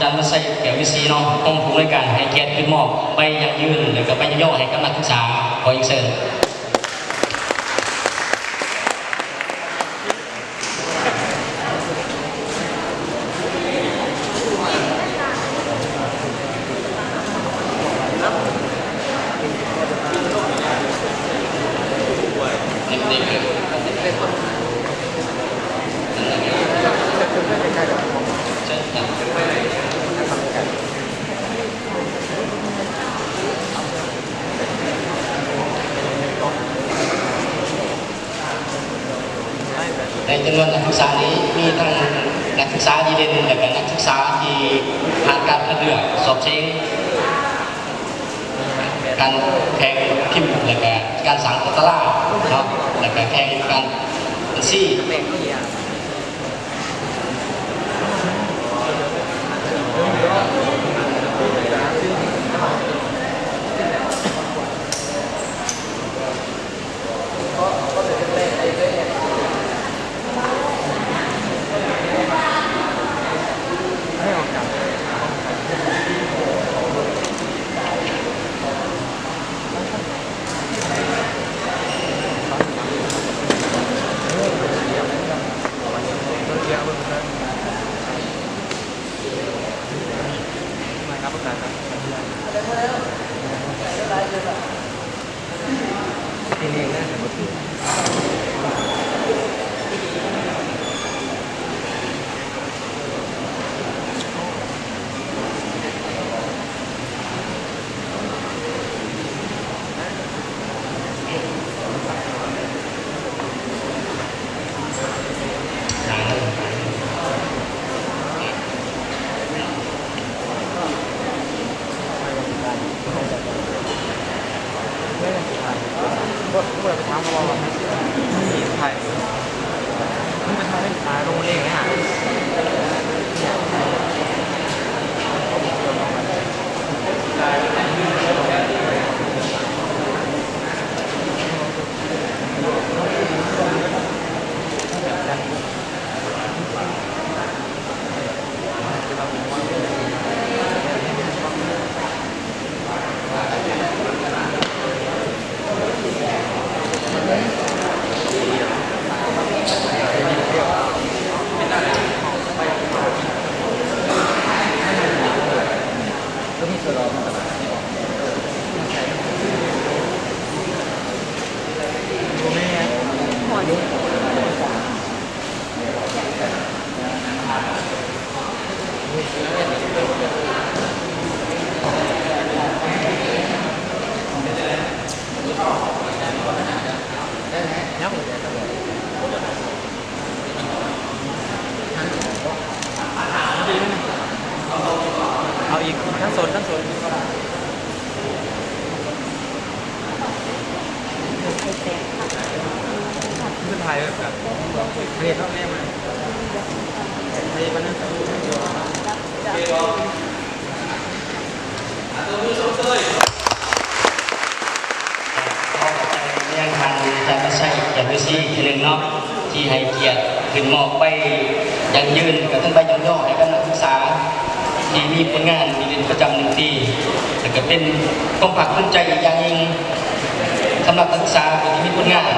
จันทร์ใส่แก้ววิซีเนาะต้องผู้ในการให้เกียรติขึ้นมอบใบยังยืนแล้วก็ใบย่อให้กับนักศึกษาขออีกเชิญในจำนวนนักศึกษานี้มีทั้งนักศึกษาดีเด่นและก็นักศึกษาที่ผ่านการคัดเลือกสอบเช็งการแข่งพิมพ์และก็การสั่งตลาดเนาะและก็แข่งการซี่ไปทำเขาบอกนี่ไทยมันไปทำให้ตายโรงเรียนนะฮะเอาอีกทั้งโซนขึ้นไทยแบบเรียนเท่าแม่มาไทยมันนั่นขอขอบใจยังทางอาจารย์ชัยอย่างวิซีทีหนึ่งเนาะที่ให้เกียรติขึ้นมอบไปยังยืนกับท่านใบย่อให้กับนักศึกษาที่มีผลงานมีเรียนประจำ1 ปีแต่ก็เป็นความภาคภูมิใจอีกอย่างยิ่งสำหรับนักศึกษาที่มีผลงาน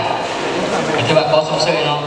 ถือว่าขอส่งเสริมเนาะ